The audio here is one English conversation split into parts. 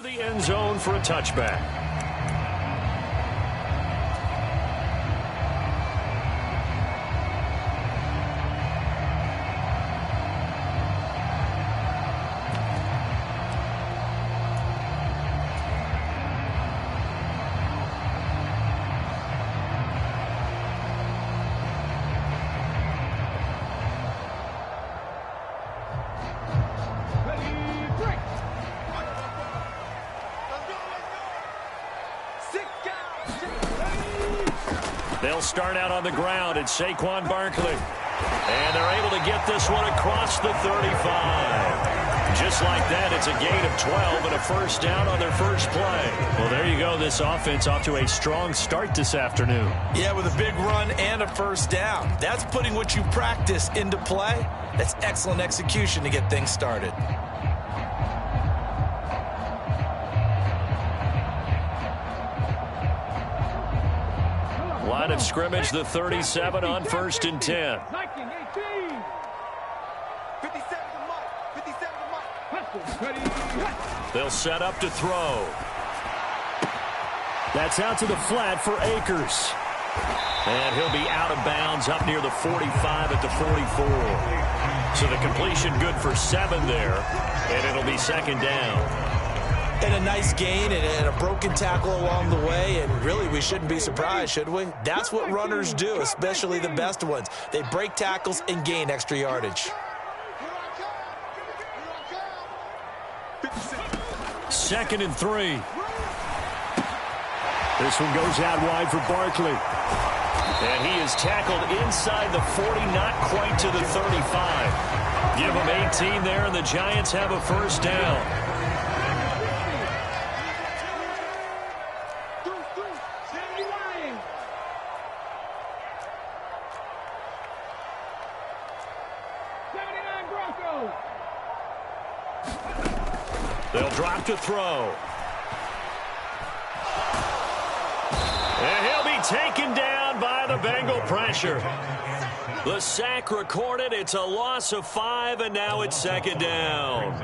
the end zone for a touchback. They'll start out on the ground at Saquon Barkley. And they're able to get this one across the 35. Just like that, it's a gain of 12 and a first down on their first play. Well, there you go. This offense off to a strong start this afternoon. Yeah, with a big run and a first down. That's putting what you practice into play. That's excellent execution to get things started. Line of scrimmage, the 37 on 1st and 10. They'll set up to throw. That's out to the flat for Akers. And he'll be out of bounds up near the 45 at the 44. So the completion good for 7 there, and it'll be 2nd down. And a nice gain and a broken tackle along the way, and really we shouldn't be surprised, should we? That's what runners do, especially the best ones. They break tackles and gain extra yardage. 2nd and 3. This one goes out wide for Barkley. And he is tackled inside the 40, not quite to the 35. Give him 18 there, and the Giants have a first down. They'll drop to throw. And he'll be taken down by the Bengal pressure. The sack recorded. It's a loss of 5, and now it's 2nd down.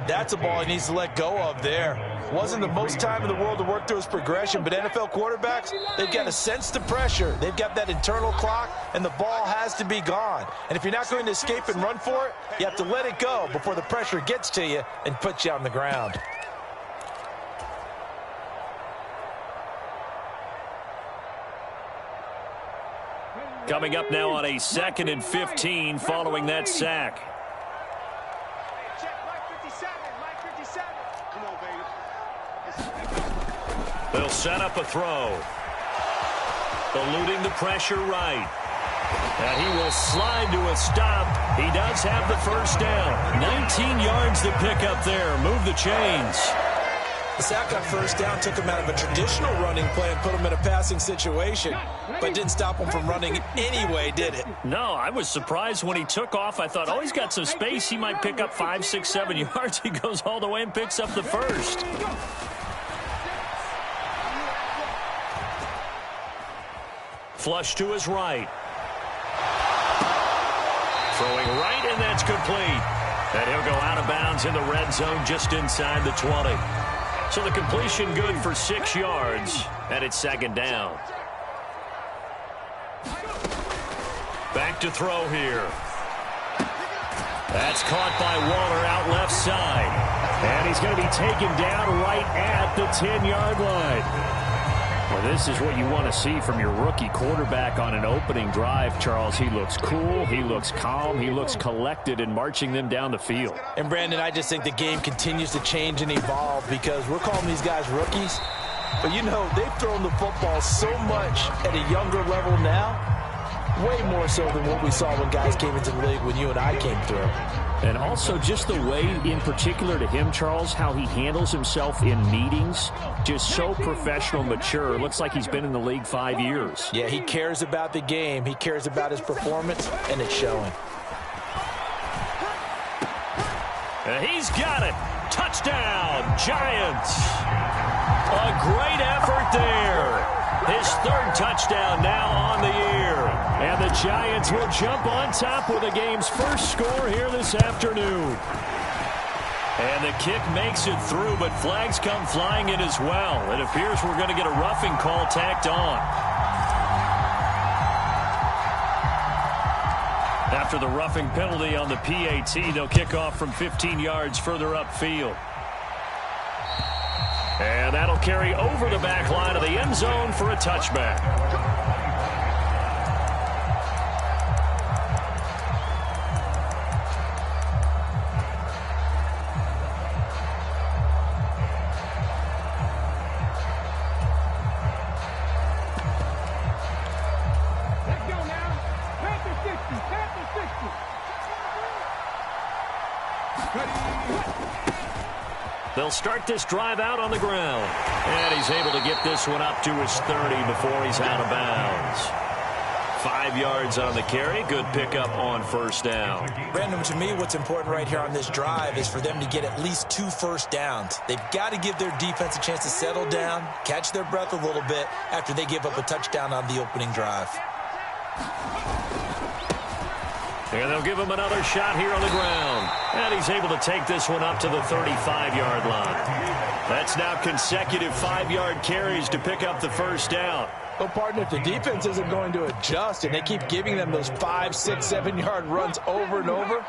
That's a ball he needs to let go of there. Wasn't the most time in the world to work through his progression, but NFL quarterbacks, they've got to sense the pressure. They've got that internal clock, and the ball has to be gone. And if you're not going to escape and run for it, you have to let it go before the pressure gets to you and puts you on the ground. Coming up now on a 2nd and 15 following that sack. They'll set up a throw. Eluding the pressure right. And he will slide to a stop. He does have the first down. 19 yards to pick up there. Move the chains. The sack on first down took him out of a traditional running play and put him in a passing situation, but didn't stop him from running anyway, did it? No, I was surprised when he took off. I thought, oh, he's got some space. He might pick up 5, 6, 7 yards. He goes all the way and picks up the first. Flush to his right. Throwing right, and that's complete. And he'll go out of bounds in the red zone just inside the 20. So the completion good for 6 yards, and it's 2nd down. Back to throw here. That's caught by Waller out left side. And he's going to be taken down right at the 10-yard line. Well, this is what you want to see from your rookie quarterback on an opening drive, Charles. He looks cool, he looks calm, he looks collected in marching them down the field. And, Brandon, I just think the game continues to change and evolve because we're calling these guys rookies. But, you know, they've thrown the football so much at a younger level now, way more so than what we saw when guys came into the league when you and I came through. And also just the way, in particular to him, Charles, how he handles himself in meetings, just so professional, mature. Looks like he's been in the league 5 years. Yeah, he cares about the game. He cares about his performance, and it's showing. And he's got it. Touchdown, Giants. A great effort there. His 3rd touchdown now on the year. And the Giants will jump on top with the game's first score here this afternoon. And the kick makes it through, but flags come flying in as well. It appears we're going to get a roughing call tacked on. After the roughing penalty on the PAT, they'll kick off from 15 yards further upfield. And that'll carry over the back line of the end zone for a touchback. They'll start this drive out on the ground. And he's able to get this one up to his 30 before he's out of bounds. 5 yards on the carry. Good pickup on first down. Brandon, to me, what's important right here on this drive is for them to get at least 2 first downs. They've got to give their defense a chance to settle down, catch their breath a little bit after they give up a touchdown on the opening drive. And they'll give him another shot here on the ground. And he's able to take this one up to the 35-yard line. That's now consecutive 5-yard carries to pick up the first down. Well, partner, if the defense isn't going to adjust and they keep giving them those 5, 6, 7-yard runs over and over,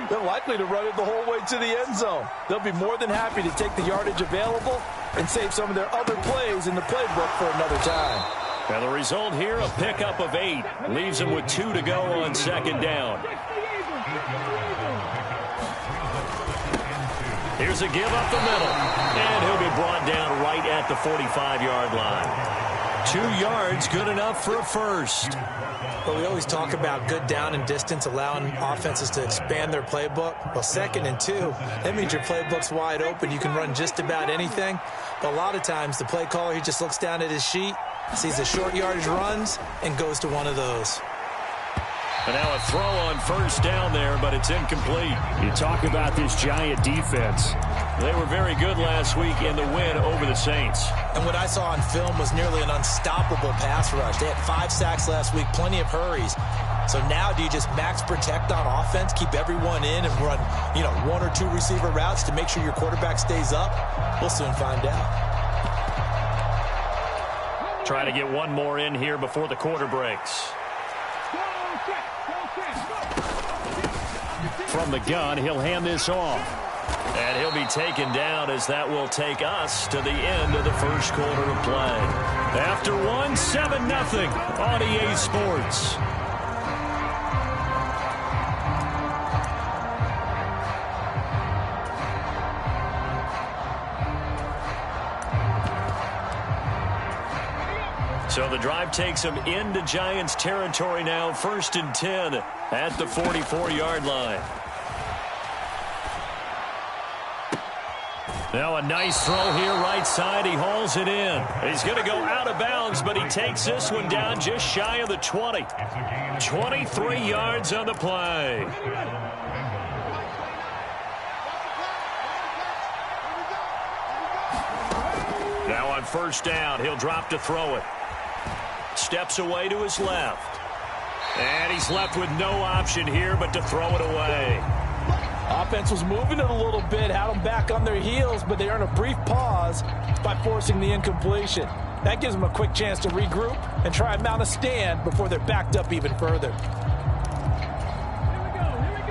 they're likely to run it the whole way to the end zone. They'll be more than happy to take the yardage available and save some of their other plays in the playbook for another time. And the result here, a pickup of 8. Leaves him with 2 to go on second down. Here's a give up the middle. And he'll be brought down right at the 45-yard line. 2 yards, good enough for a first. But we always talk about good down and distance, allowing offenses to expand their playbook. Well, 2nd and 2, that means your playbook's wide open. You can run just about anything. But a lot of times, the play caller, he just looks down at his sheet, sees the short yardage runs, and goes to one of those. And now a throw on first down there, but it's incomplete. You talk about this Giant defense. They were very good last week in the win over the Saints. And what I saw on film was nearly an unstoppable pass rush. They had 5 sacks last week, plenty of hurries. So now do you just max protect on offense, keep everyone in, and run, 1 or 2 receiver routes to make sure your quarterback stays up? We'll soon find out. Trying to get one more in here before the quarter breaks. From the gun, he'll hand this off. And he'll be taken down as that will take us to the end of the first quarter of play. After one, 7-0 on EA Sports. So the drive takes him into Giants territory now. 1st and 10 at the 44-yard line. Now a nice throw here right side. He hauls it in. He's going to go out of bounds, but he takes this one down just shy of the 20. 23 yards on the play. Now on first down, he'll drop to throw it. Steps away to his left. And he's left with no option here but to throw it away. Offense was moving it a little bit, had them back on their heels, but they earn a brief pause by forcing the incompletion. That gives them a quick chance to regroup and try and mount a stand before they're backed up even further.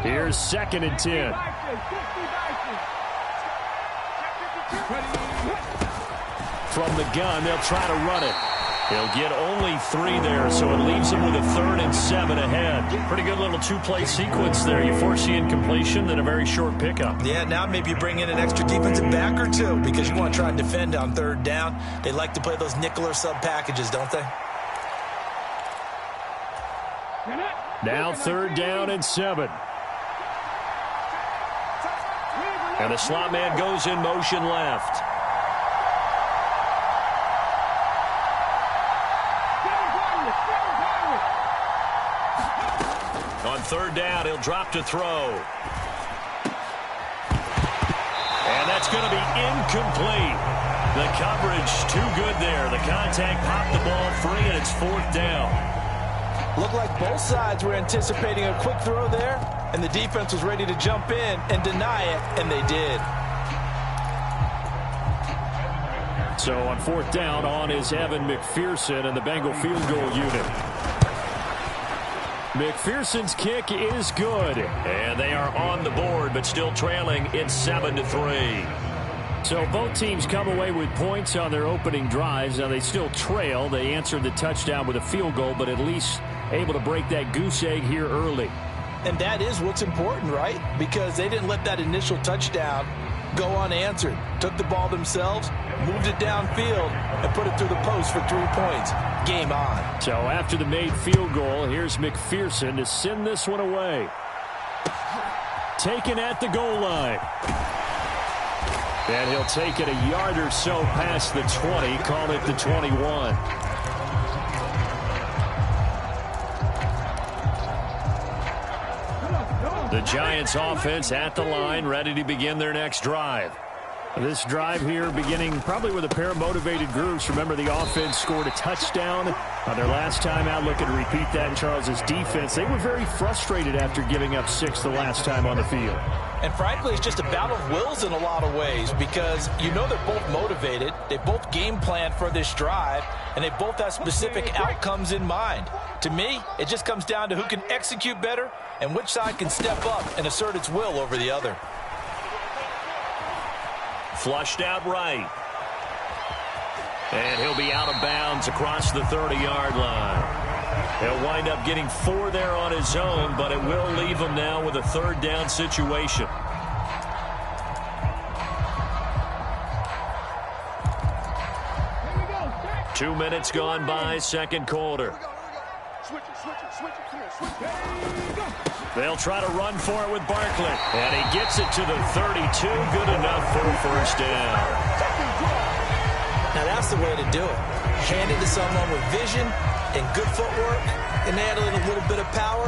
Here's 2nd and 10. From the gun, they'll try to run it. He'll get only 3 there, so it leaves him with a 3rd and 7 ahead. Pretty good little 2-play sequence there. You force the incompletion, then a very short pickup. Yeah, now maybe you bring in an extra defensive back or 2 because you want to try and defend on 3rd down. They like to play those nickel or sub packages, don't they? Now 3rd down and 7. And the slot man goes in motion left. On 3rd down, he'll drop to throw. And that's going to be incomplete. The coverage too good there. The contact popped the ball free, and it's 4th down. Looked like both sides were anticipating a quick throw there, and the defense was ready to jump in and deny it, and they did. So on fourth down, on is Evan McPherson and the Bengal field goal unit. McPherson's kick is good. And they are on the board, but still trailing. It's 7-3. So both teams come away with points on their opening drives. Now they still trail. They answered the touchdown with a field goal, but at least able to break that goose egg here early. And that is what's important, right? Because they didn't let that initial touchdown go unanswered. Took the ball themselves, moved it downfield, and put it through the post for 3 points. Game on. So after the made field goal, here's McPherson to send this one away. Taken at the goal line. And he'll take it a yard or so past the 20, call it the 21. The Giants offense at the line, ready to begin their next drive. This drive here beginning probably with a pair of motivated groups. Remember, the offense scored a touchdown on their last time out. Looking to repeat that in Charles's defense. They were very frustrated after giving up 6 the last time on the field. And frankly, it's just a battle of wills in a lot of ways because you know they're both motivated. They both game planned for this drive, and they both have specific outcomes in mind. To me, it just comes down to who can execute better and which side can step up and assert its will over the other. Flushed out right. And he'll be out of bounds across the 30-yard line. He'll wind up getting 4 there on his own, but it will leave him now with a third down situation. Two minutes gone by, second quarter. They'll try to run for it with Barkley. And he gets it to the 32. Good enough for a first down. Now that's the way to do it. Hand it to someone with vision and good footwork, and add a little bit of power,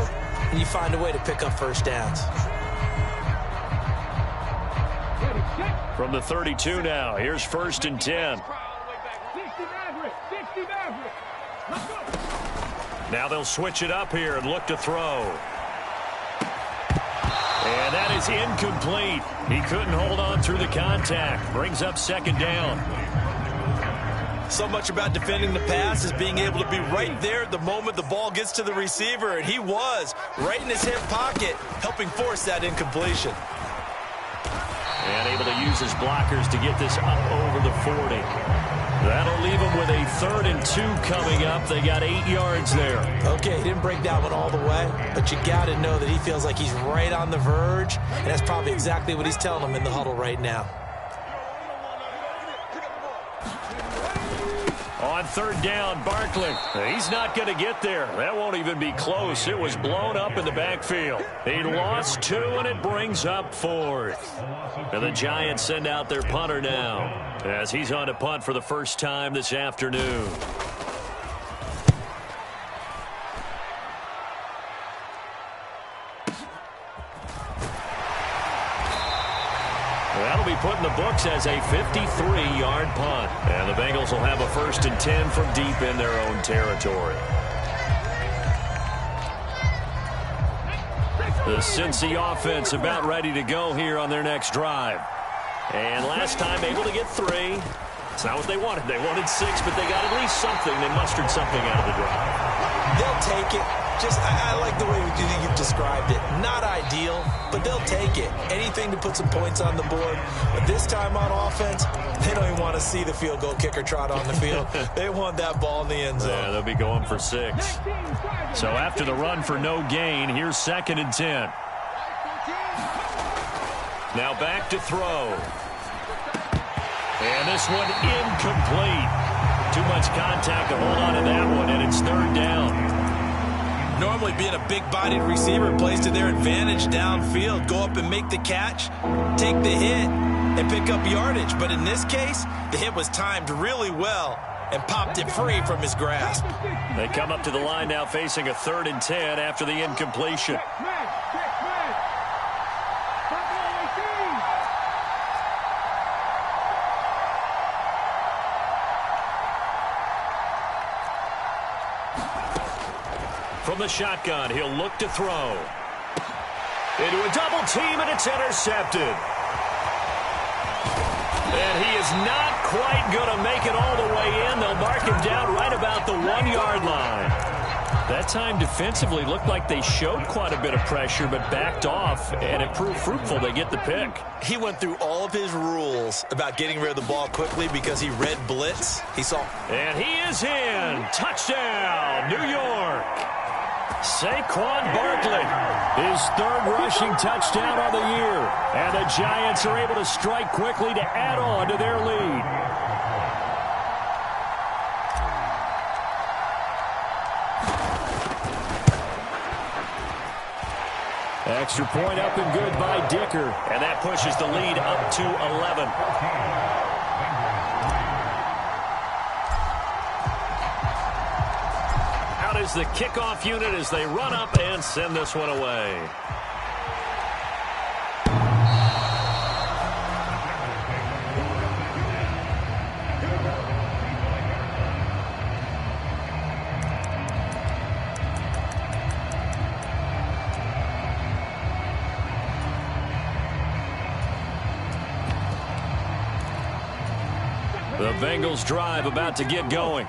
and you find a way to pick up first downs. From the 32 now, here's first and 10. Now they'll switch it up here and look to throw. And that is incomplete. He couldn't hold on through the contact. Brings up second down. So much about defending the pass is being able to be right there at the moment the ball gets to the receiver, and he was right in his hip pocket, helping force that incompletion. And able to use his blockers to get this up over the 40. That'll leave him with a 3rd and 2 coming up. They got 8 yards there. Okay, he didn't break that one all the way, but you got to know that he feels like he's right on the verge, and that's probably exactly what he's telling them in the huddle right now. On third down, Barkley. He's not going to get there. That won't even be close. It was blown up in the backfield. He lost 2, and it brings up 4th. And the Giants send out their punter now as he's on to punt for the first time this afternoon. That'll be put in the books as a 53-yard punt. And the Bengals will have a 1st and 10 from deep in their own territory. The Cincy offense about ready to go here on their next drive. And last time able to get 3. It's not what they wanted. They wanted 6, but they got at least something. They mustered something out of the drive. They'll take it. I like the way you've described it. Not ideal, but they'll take it. Anything to put some points on the board. But this time on offense, they don't even want to see the field goal kicker trot on the field. They want that ball in the end zone. Yeah, they'll be going for 6. So after the run for no gain, here's 2nd and 10. Now back to throw. And this one incomplete. Too much contact to hold on to that one, and it's 3rd down. Normally being a big-bodied receiver plays to their advantage downfield. Go up and make the catch, take the hit, and pick up yardage. But in this case, the hit was timed really well and popped it free from his grasp. They come up to the line now facing a 3rd and 10 after the incompletion. From the shotgun, he'll look to throw. Into a double team, and it's intercepted. And he is not quite going to make it all the way in. They'll mark him down right about the 1-yard line. That time defensively looked like they showed quite a bit of pressure but backed off, and it proved fruitful. They get the pick. He went through all of his rules about getting rid of the ball quickly because he read blitz. He saw. And he is in. Touchdown, New York. Saquon Barkley, his third rushing touchdown of the year. And the Giants are able to strike quickly to add on to their lead. Extra point up and good by Dicker. And that pushes the lead up to 11. Out is the kickoff unit as they run up and send this one away. The Bengals drive about to get going.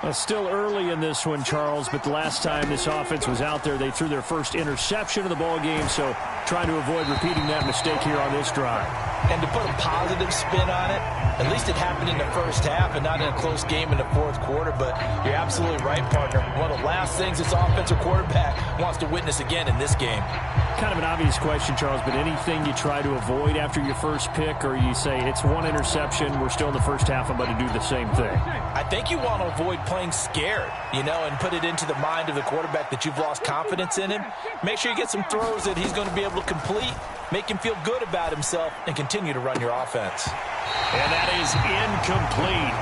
Well, still early in this one, Charles, but the last time this offense was out there, they threw their first interception of the ball game, so trying to avoid repeating that mistake here on this drive. And to put a positive spin on it, at least it happened in the first half and not in a close game in the fourth quarter, but you're absolutely right, partner. One of the last things this offensive quarterback wants to witness again in this game. Kind of an obvious question, Charles, but anything you try to avoid after your first pick, or you say it's one interception, we're still in the first half, I'm going to do the same thing? I think you want to avoid playing scared, and put it into the mind of the quarterback that you've lost confidence in him. Make sure you get some throws that he's going to be able to complete, make him feel good about himself, and continue to run your offense. And that is incomplete.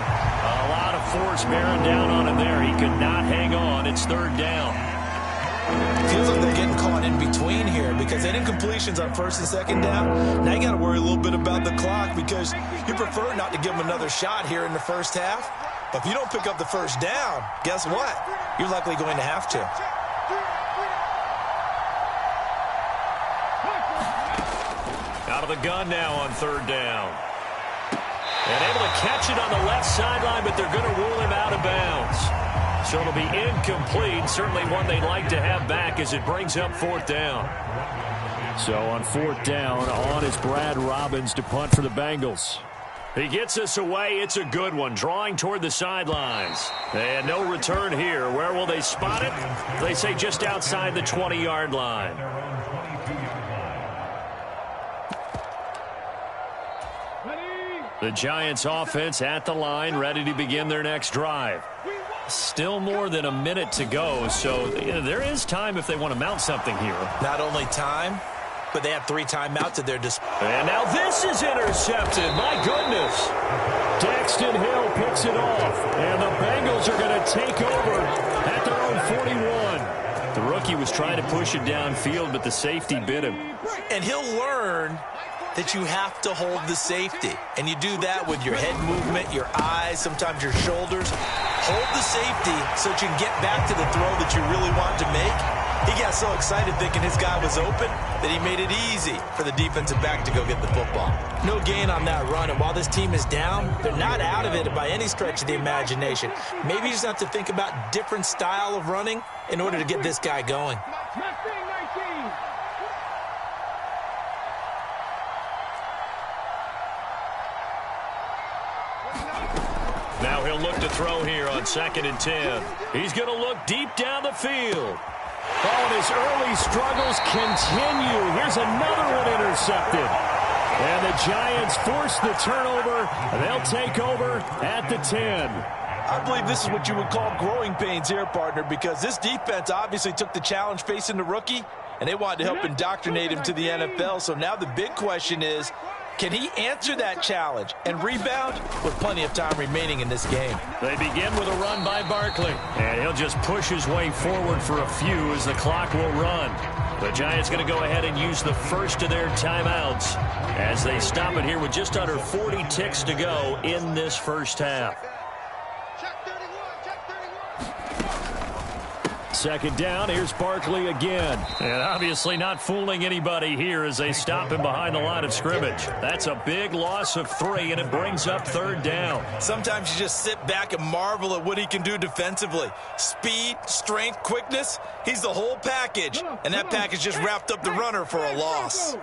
A lot of force bearing down on him there. He could not hang on. It's third down. Feels like they're getting caught in between here because they did incompletions on first and second down. Now you got to worry a little bit about the clock because you prefer not to give them another shot here in the first half. But if you don't pick up the first down, guess what? You're likely going to have to. Out of the gun now on third down. And able to catch it on the left sideline, but they're going to rule him out of bounds. So it'll be incomplete. Certainly one they'd like to have back as it brings up fourth down. So on fourth down, on is Brad Robbins to punt for the Bengals. He gets us away. It's a good one. Drawing toward the sidelines. And no return here. Where will they spot it? They say just outside the 20-yard line. The Giants offense at the line, ready to begin their next drive. Still more than a minute to go, so there is time if they want to mount something here. Not only time, but they have 3 timeouts at their disposal. And now this is intercepted. My goodness. Daxton Hill picks it off, and the Bengals are going to take over at their own 41. The rookie was trying to push it downfield, but the safety bit him. And he'll learn that you have to hold the safety. And you do that with your head movement, your eyes, sometimes your shoulders. Hold the safety so that you can get back to the throw that you really want to make. He got so excited thinking his guy was open that he made it easy for the defensive back to go get the football. No gain on that run, and while this team is down, they're not out of it by any stretch of the imagination. Maybe you just have to think about different style of running in order to get this guy going. Now he'll look to throw here on 2nd and 10. He's going to look deep down the field. Oh, and his early struggles continue. Here's another one intercepted. And the Giants force the turnover. They'll take over at the 10. I believe this is what you would call growing pains here, partner, because this defense obviously took the challenge facing the rookie, and they wanted to help indoctrinate him to the NFL. So now the big question is, can he answer that challenge and rebound with plenty of time remaining in this game? They begin with a run by Barkley, and he'll just push his way forward for a few as the clock will run. The Giants going to go ahead and use the first of their timeouts as they stop it here with just under 40 ticks to go in this first half. second down. Here's Barkley again. And obviously not fooling anybody here as they stop him behind the line of scrimmage. That's a big loss of 3, and it brings up third down. Sometimes you just sit back and marvel at what he can do defensively. Speed, strength, quickness. He's the whole package. And that package just wrapped up the runner for a loss.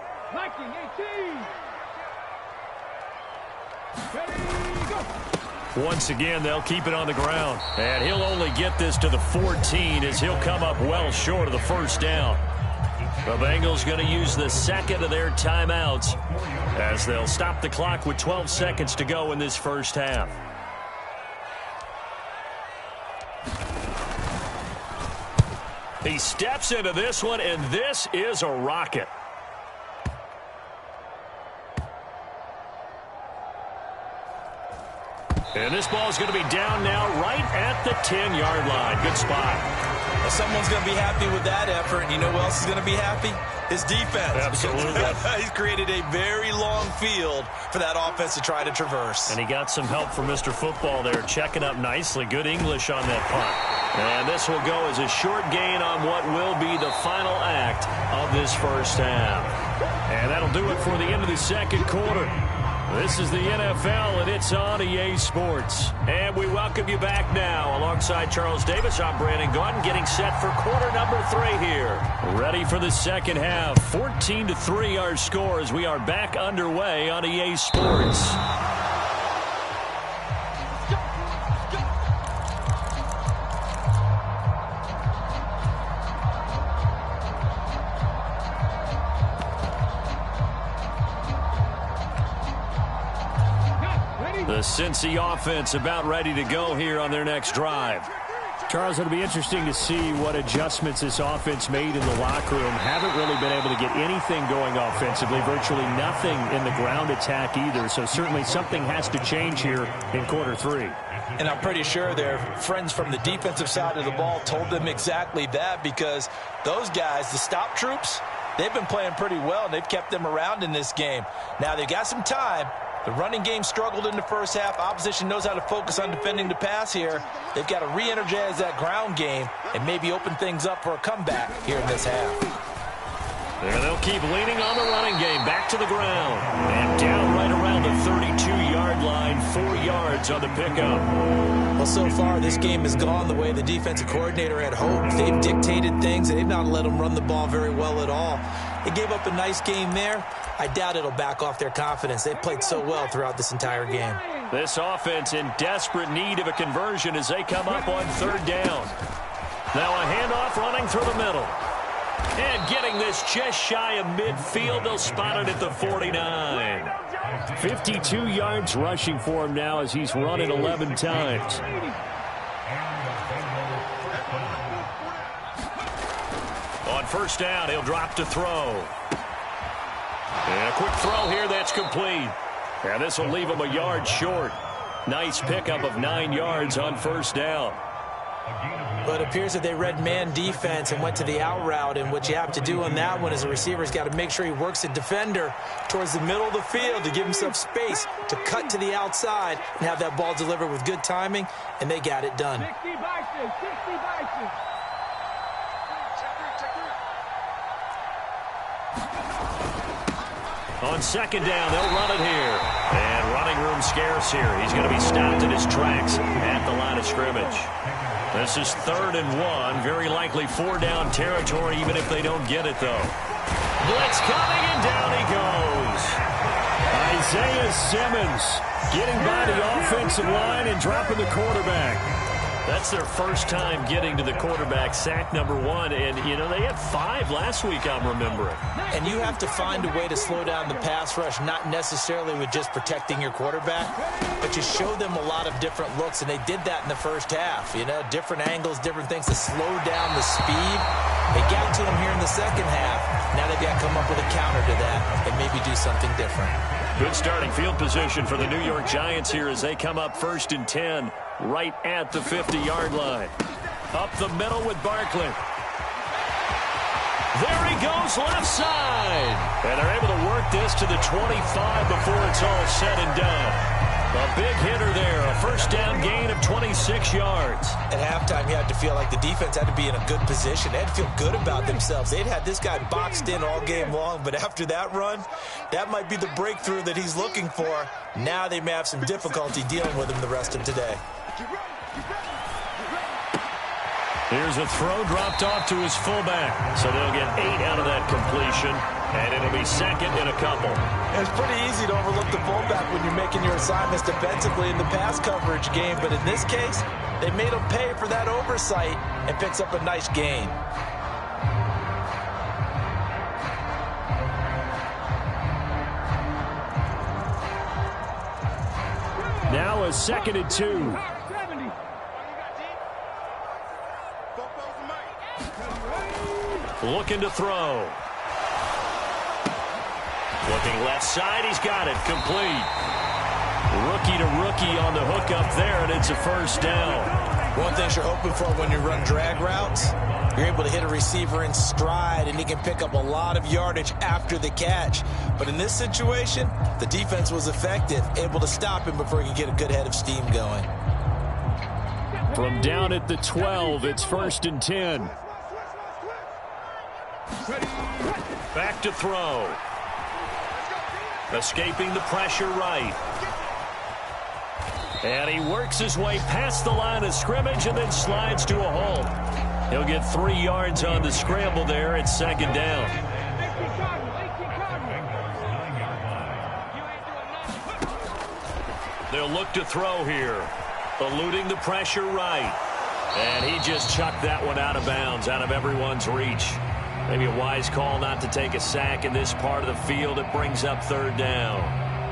Once again, they'll keep it on the ground. And he'll only get this to the 14 as he'll come up well short of the first down. The Bengals going to use the second of their timeouts as they'll stop the clock with 12 seconds to go in this first half. He steps into this one, and this is a rocket. And this ball is going to be down now right at the 10-yard line. Good spot. Well, someone's going to be happy with that effort. And you know who else is going to be happy? His defense. Absolutely. He's created a very long field for that offense to try to traverse. And he got some help from Mr. Football there, checking up nicely. Good English on that punt. And this will go as a short gain on what will be the final act of this first half. And that'll do it for the end of the second quarter. This is the NFL, and it's on EA Sports. And we welcome you back now. Alongside Charles Davis, I'm Brandon Gaudin, getting set for quarter number 3 here. Ready for the second half. 14-3 our score as we are back underway on EA Sports. The Cincy offense about ready to go here on their next drive. Charles, it'll be interesting to see what adjustments this offense made in the locker room. Haven't really been able to get anything going offensively, virtually nothing in the ground attack either. So certainly something has to change here in quarter 3. And I'm pretty sure their friends from the defensive side of the ball told them exactly that, because those guys, the stop troops, they've been playing pretty well, and they've kept them around in this game. Now they've got some time. The running game struggled in the first half. Opposition knows how to focus on defending the pass here. They've got to re-energize that ground game and maybe open things up for a comeback here in this half. And they'll keep leaning on the running game. Back to the ground. And down right around the 32-yard line. 4 yards on the pickup. Well, so far this game has gone the way the defensive coordinator had hoped. They've dictated things. They've not let them run the ball very well at all. They gave up a nice game there. I doubt it'll back off their confidence. They've played so well throughout this entire game. This offense in desperate need of a conversion as they come up on third down. Now a handoff running through the middle. And getting this just shy of midfield. They'll spot it at the 49. 52 yards rushing for him now as he's run it 11 times. On first down, he'll drop to throw. And a quick throw here that's complete. And this will leave him a yard short. Nice pickup of 9 yards on first down. But it appears that they read man defense and went to the out route. And what you have to do on that one as a receiver is got to make sure he works the defender towards the middle of the field to give himself space to cut to the outside and have that ball delivered with good timing. And they got it done. 60 boxes, 60 boxes. On second down, they'll run it here. And running room scarce here. He's going to be stopped in his tracks at the line of scrimmage. This is 3rd and 1. Very likely 4-down territory, even if they don't get it, though. Blitz coming, and down he goes. Isaiah Simmons getting by the offensive line and dropping the quarterback. That's their first time getting to the quarterback, sack number 1. And, you know, they had 5 last week, I'm remembering. And you have to find a way to slow down the pass rush, not necessarily with just protecting your quarterback, but you show them a lot of different looks, and they did that in the first half. You know, different angles, different things to slow down the speed. They got to him here in the second half. Now they've got to come up with a counter to that and maybe do something different. Good starting field position for the New York Giants here as they come up 1st and 10. Right at the 50-yard line. Up the middle with Barkley. There he goes, left side. And they're able to work this to the 25 before it's all said and done. A big hitter there. A first down gain of 26. 6 yards. At halftime, you had to feel like the defense had to be in a good position. They had to feel good about themselves. They'd had this guy boxed in all game long, but after that run, that might be the breakthrough that he's looking for. Now they may have some difficulty dealing with him the rest of today. Here's a throw dropped off to his fullback. So they'll get 8 out of that completion, and it'll be second and a couple. It's pretty easy to overlook the fullback when you're making your assignments defensively in the pass coverage game, but in this case, they made him pay for that oversight and picks up a nice gain. Now a 2nd and 2. Looking to throw. Looking left side, he's got it, complete. Rookie to rookie on the hook up there, and it's a first down. One thing you're hoping for when you run drag routes, you're able to hit a receiver in stride, and he can pick up a lot of yardage after the catch. But in this situation, the defense was effective, able to stop him before he could get a good head of steam going. From down at the 12, it's 1st and 10. Back to throw. Escaping the pressure right. And he works his way past the line of scrimmage and then slides to a hole. He'll get 3 yards on the scramble there. It's 2nd down. They'll look to throw here. Eluding the pressure right. And he just chucked that one out of bounds, out of everyone's reach. Maybe a wise call not to take a sack in this part of the field. It brings up 3rd down.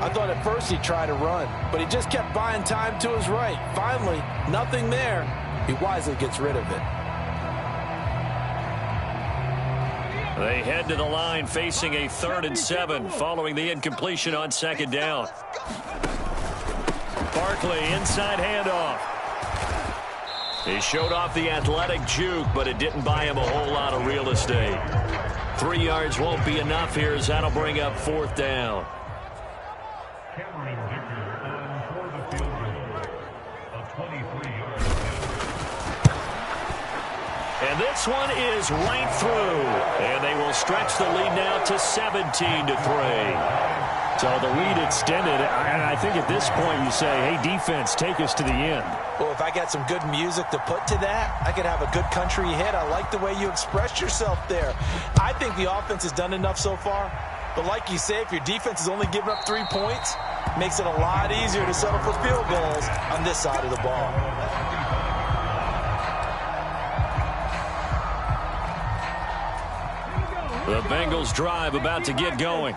I thought at first he'd try to run, but he just kept buying time to his right. Finally, nothing there. He wisely gets rid of it. They head to the line facing a 3rd and 7 following the incompletion on 2nd down. Barkley, inside handoff. He showed off the athletic juke, but it didn't buy him a whole lot of real estate. 3 yards won't be enough here as that'll bring up 4th down. And this one is right through. And they will stretch the lead now to 17-3. So the lead extended. I think at this point you say, hey, defense, take us to the end. Well, if I got some good music to put to that, I could have a good country hit. I like the way you expressed yourself there. I think the offense has done enough so far. But like you say, if your defense is only giving up 3 points, it makes it a lot easier to settle for field goals on this side of the ball. The Bengals drive about to get going.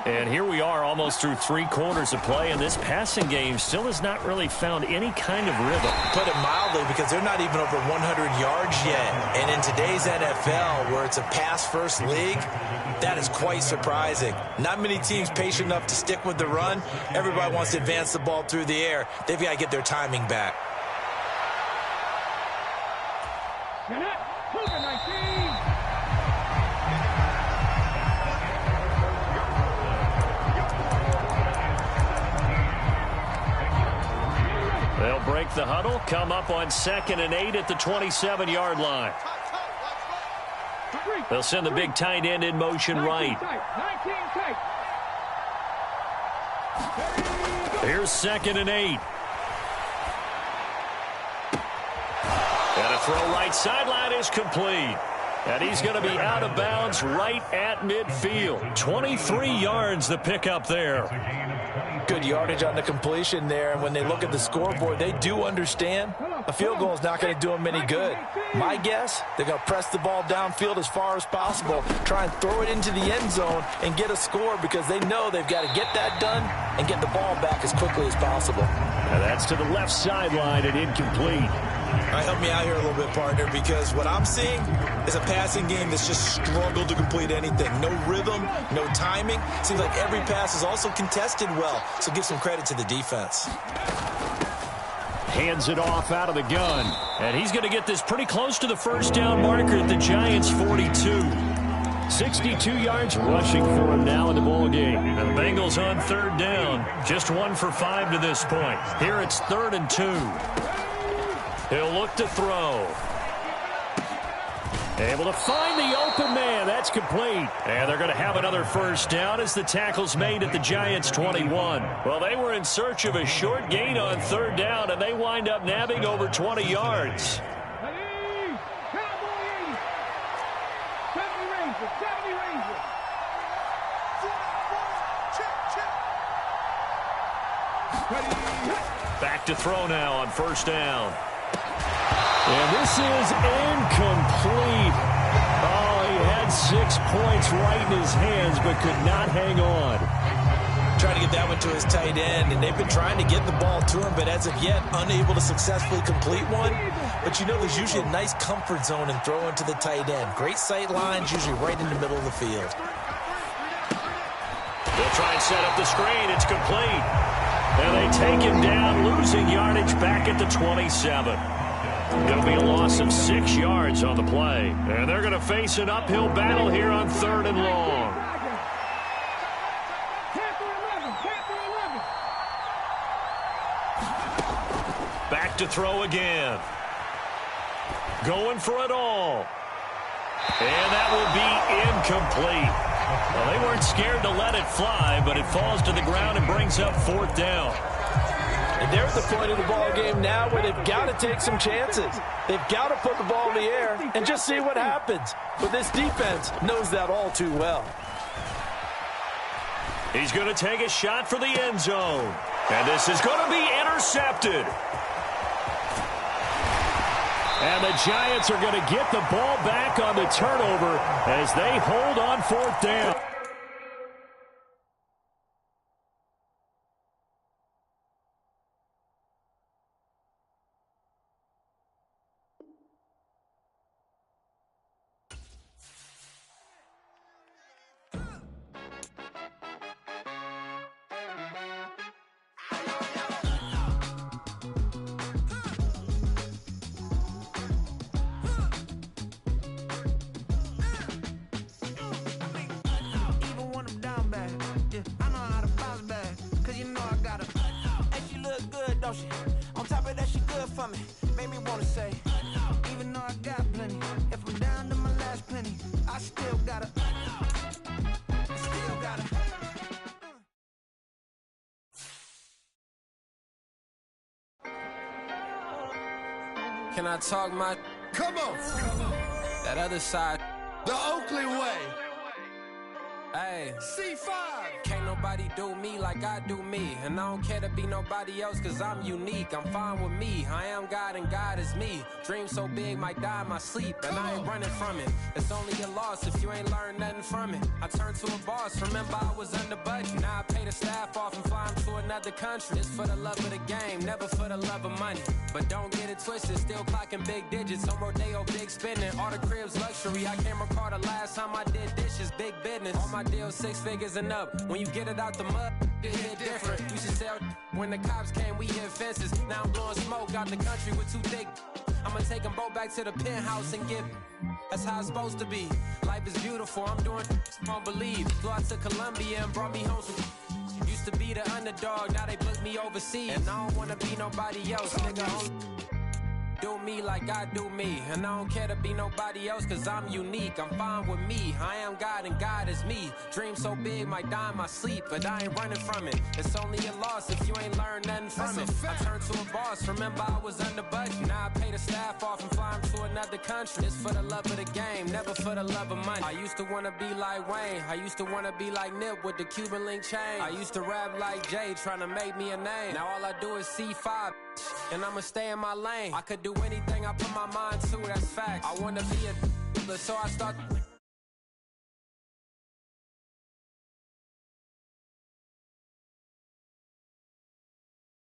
And here we are almost through 3 quarters of play, and this passing game still has not really found any kind of rhythm. Put it mildly, because they're not even over 100 yards yet. And in today's NFL, where it's a pass-first league, that is quite surprising. Not many teams patient enough to stick with the run. Everybody wants to advance the ball through the air. They've got to get their timing back. They'll break the huddle, come up on 2nd and 8 at the 27-yard line. They'll send the big tight end in motion right. Here's 2nd and 8. And a throw right sideline is complete. And he's going to be out of bounds right at midfield. 23 yards the pickup there. Good yardage on the completion there. And when they look at the scoreboard, they do understand a field goal is not going to do them any good. My guess, they're going to press the ball downfield as far as possible, try and throw it into the end zone and get a score, because they know they've got to get that done and get the ball back as quickly as possible. And that's to the left sideline and incomplete. All right, help me out here a little bit, partner, because what I'm seeing is a passing game that's just struggled to complete anything. No rhythm, no timing. Seems like every pass is also contested well, so give some credit to the defense. Hands it off out of the gun. And he's going to get this pretty close to the first down marker at the Giants' 42. 62 yards rushing for him now in the ball game. And the Bengals on 3rd down. Just 1 for 5 to this point. Here it's 3rd and 2. He'll look to throw. Able to find the open man. That's complete. And they're going to have another first down as the tackle's made at the Giants' 21. Well, they were in search of a short gain on third down, and they wind up nabbing over 20 yards. Back to throw now on first down. And this is incomplete. Oh, he had 6 points right in his hands, but could not hang on. Trying to get that one to his tight end, and they've been trying to get the ball to him, but as of yet, unable to successfully complete one. But you know, there's usually a nice comfort zone in throwing to the tight end. Great sight lines, usually right in the middle of the field. They'll try and set up the screen. It's complete. And they take him down, losing yardage back at the 27. It'll be a loss of 6 yards on the play. And they're going to face an uphill battle here on 3rd and long. Back to throw again. Going for it all. And that will be incomplete. Well, they weren't scared to let it fly, but it falls to the ground and brings up 4th down. And they're at the point of the ball game now where they've got to take some chances. They've got to put the ball in the air and just see what happens. But this defense knows that all too well. He's going to take a shot for the end zone. And this is going to be intercepted. And the Giants are going to get the ball back on the turnover as they hold on 4th down. On top of that, she good for me. Made me wanna say, even though I got plenty, if I'm down to my last penny, I still gotta. Can I talk my? Come on. That other side. The Oakley way. Hey. C5. Can't nobody do me like I do me. And I don't care to be nobody else cause I'm unique. I'm fine with me. I am God and God is me. Dream so big might die in my sleep. And I ain't running from it. It's only a loss if you ain't learned nothing from it. I turned to a boss. Remember I was under budget. Now I pay the staff off and fly them to another country. It's for the love of the game, never for the love of money. But don't get it twisted. Still clocking big digits. On Rodeo, big spending. All the cribs luxury. I can't recall the last time I did dishes. Big business. All my deals 6 figures and up. When you get it out the mud, it hit different. You should sell when the cops came, we hit fences. Now I'm blowing smoke out the country with 2 thick. I'ma take them both back to the penthouse and give. That's how it's supposed to be. Life is beautiful, I'm doing won't believe. Flew out to Colombia and brought me home some. Used to be the underdog, now they book me overseas. And I don't wanna be nobody else, nigga. Do me like I do me. And I don't care to be nobody else cause I'm unique. I'm fine with me. I am God and God is me. Dream so big might die in my sleep. But I ain't running from it. It's only a loss if you ain't learned nothing from it. I turned to a boss. Remember I was under budget. Now I pay the staff off and fly them to another country. It's for the love of the game, never for the love of money. I used to wanna be like Wayne. I used to wanna be like Nip with the Cuban link chain. I used to rap like Jay trying to make me a name. Now all I do is C5 and I'ma stay in my lane. I could do anything I put my mind to, that's facts. I wanna be a so I start